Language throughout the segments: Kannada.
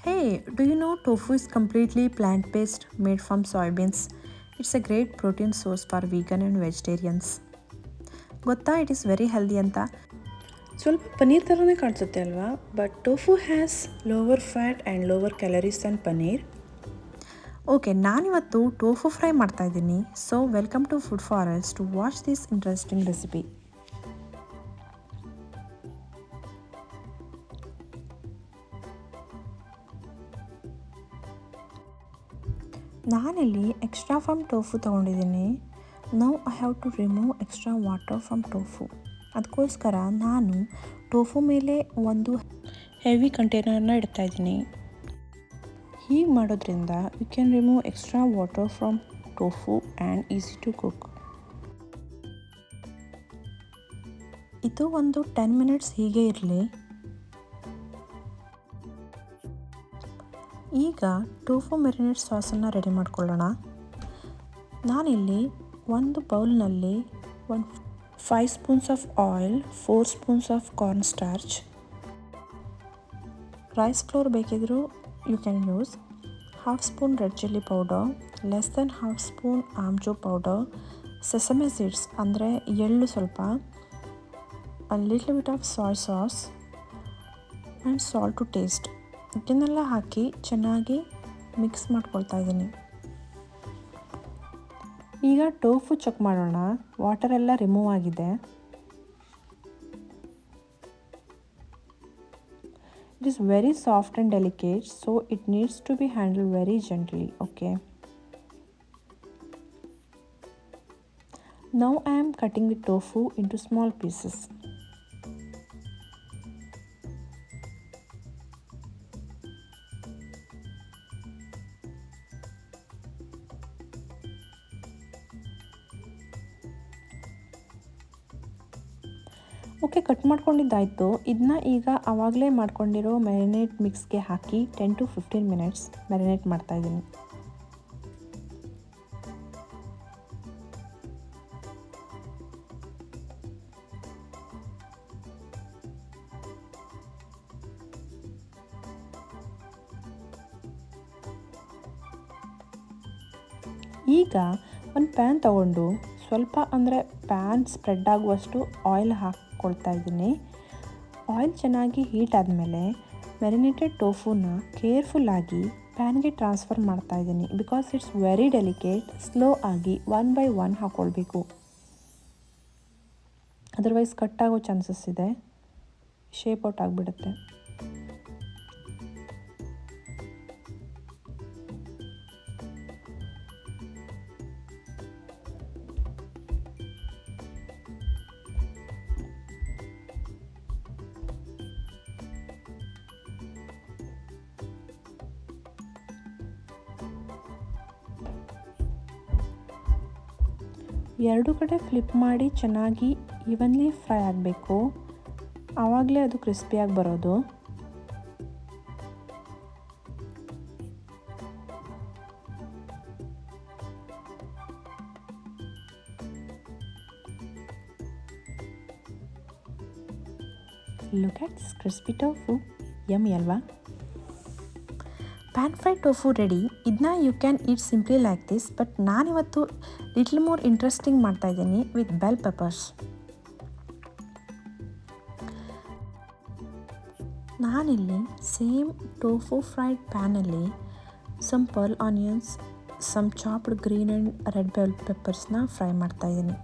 Hey, do you know tofu is completely plant based, made from soybeans? It's a great protein source for vegan and vegetarians. ಗೊತ್ತಾ ಇಟ್ ಈಸ್ ವೆರಿ ಹೆಲ್ದಿ ಅಂತ. ಸ್ವಲ್ಪ ಪನ್ನೀರ್ ಥರನೇ ಕಾಣಿಸುತ್ತೆ ಅಲ್ವಾ, but tofu has lower fat and lower calories and paneer. Okay, ನಾನಿವತ್ತು ಟೋಫು ಫ್ರೈ ಮಾಡ್ತಾ ಇದ್ದೀನಿ. So welcome to Food Forest to watch this interesting recipe. ನಾನಿಲ್ಲಿ ಎಕ್ಸ್ಟ್ರಾ ಫ್ರಮ್ ಟೋಫು ತೊಗೊಂಡಿದ್ದೀನಿ. Now I have to remove extra water from tofu. ಅದಕ್ಕೋಸ್ಕರ ನಾನು ಟೋಫು ಮೇಲೆ ಒಂದು ಹೆವಿ ಕಂಟೈನರ್ನ ಇಡ್ತಾಯಿದ್ದೀನಿ. ಹೀಗೆ ಮಾಡೋದ್ರಿಂದ you can remove extra water from tofu and easy to cook. ಇದು ಒಂದು 10 ಮಿನಿಟ್ಸ್ ಹೀಗೆ ಇರಲಿ. ಈಗ ಟೋಫು ಮೆರಿನೇಟ್ ಸಾಸನ್ನು ರೆಡಿ ಮಾಡ್ಕೊಳ್ಳೋಣ. ನಾನಿಲ್ಲಿ ಒಂದು ಬೌಲ್ನಲ್ಲಿ 5 spoons of oil, 4 spoons of corn starch, rice flour ಬೇಕಿದ್ದರೂ you can use, half spoon red chilli powder, less than half spoon amchur powder, sesame seeds ಅಂದರೆ ಎಳ್ಳು ಸ್ವಲ್ಪ, little bit of soy sauce and salt to taste. ಇದನ್ನೆಲ್ಲ ಹಾಕಿ ಚೆನ್ನಾಗಿ ಮಿಕ್ಸ್ ಮಾಡ್ಕೊಳ್ತಾ ಇದ್ದೀನಿ. ಈಗ ಟೋಫು ಚೆಕ್ ಮಾಡೋಣ. ವಾಟರ್ ಎಲ್ಲ ರಿಮೂವ್ ಆಗಿದೆ. It is very soft and delicate, so it needs to B handle very gently. Okay, now I am cutting the tofu into small pieces. Okay, cut ಮಾಡ್ಕೊಂಡಿದ್ದಾಯಿತು. ಇದನ್ನ ಈಗ ಆವಾಗಲೇ ಮಾಡ್ಕೊಂಡಿರೋ ಮ್ಯಾರಿನೇಟ್ ಮಿಕ್ಸ್ಗೆ ಹಾಕಿ 10 to 15 ಮಿನಿಟ್ಸ್ ಮ್ಯಾರಿನೇಟ್ ಮಾಡ್ತಾಯಿದ್ದೀನಿ. ಈಗ ಒಂದು ಪ್ಯಾನ್ ತಗೊಂಡು ಸ್ವಲ್ಪ ಅಂದರೆ ಪ್ಯಾನ್ ಸ್ಪ್ರೆಡ್ ಆಗುವಷ್ಟು ಆಯಿಲ್ ಹಾಕ್ಕೊಳ್ತಾ ಇದ್ದೀನಿ. ಆಯಿಲ್ ಚೆನ್ನಾಗಿ ಹೀಟ್ ಆದಮೇಲೆ ಮ್ಯಾರಿನೇಟೆಡ್ ಟೋಫುನ ಕೇರ್ಫುಲ್ಲಾಗಿ ಪ್ಯಾನ್ಗೆ ಟ್ರಾನ್ಸ್ಫರ್ ಮಾಡ್ತಾ ಇದ್ದೀನಿ. Because it's very delicate. Slow ಆಗಿ 1 by 1 ಹಾಕ್ಕೊಳ್ಬೇಕು, ಅದರ್ವೈಸ್ ಕಟ್ಟಾಗೋ ಚಾನ್ಸಸ್ ಇದೆ, ಶೇಪ್ ಔಟ್ ಆಗಿಬಿಡುತ್ತೆ. ಎರಡು ಕಡೆ ಫ್ಲಿಪ್ ಮಾಡಿ ಚೆನ್ನಾಗಿ ಈವನ್ಲಿ ಫ್ರೈ ಆಗಬೇಕು. ಆವಾಗಲೇ ಅದು ಕ್ರಿಸ್ಪಿಯಾಗಿ ಬರೋದು. Look at this crispy tofu. Yummy ಅಲ್ವಾ? Pan fry tofu ready. ಇದನ್ನ you can eat simply like this, but ನಾನಿವತ್ತು ಲಿಟ್ಲ್ ಮೋರ್ ಇಂಟ್ರೆಸ್ಟಿಂಗ್ ಮಾಡ್ತಾಯಿದ್ದೀನಿ ವಿತ್ ಬೆಲ್ ಪೆಪ್ಪರ್ಸ್. ನಾನಿಲ್ಲಿ ಸೇಮ್ ಟೋಫು ಫ್ರೈಡ್ ಪ್ಯಾನಲ್ಲಿ some pearl onions, some chopped green and red bell ಪೆಪ್ಪರ್ಸ್ನ ಫ್ರೈ ಮಾಡ್ತಾಯಿದ್ದೀನಿ.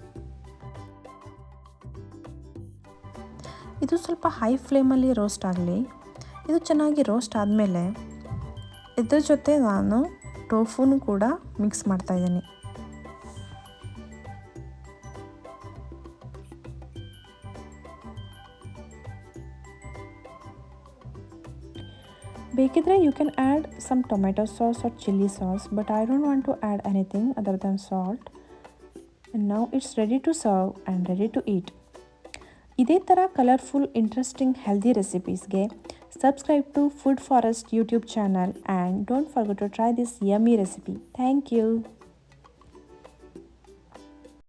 ಇದು ಸ್ವಲ್ಪ ಹೈ ಫ್ಲೇಮಲ್ಲಿ ರೋಸ್ಟ್ ಆಗಲಿ. ಇದು ಚೆನ್ನಾಗಿ ರೋಸ್ಟ್ ಆದಮೇಲೆ ಇದ್ರ ಜೊತೆ ನಾನು ಟೋಫುನು ಕೂಡ ಮಿಕ್ಸ್ ಮಾಡ್ತಾಯಿದ್ದೀನಿ. ಬೇಕಿದ್ರೆ you can add some tomato sauce or chilli sauce, but I don't want to add anything other than salt. And now it's ready to serve and ready to eat. ಇದೇ ಥರ ಕಲರ್ಫುಲ್, ಇಂಟ್ರೆಸ್ಟಿಂಗ್, ಹೆಲ್ದಿ ರೆಸಿಪೀಸ್ಗೆ subscribe to Food Forest YouTube channel and don't forget to try this yummy recipe. Thank you.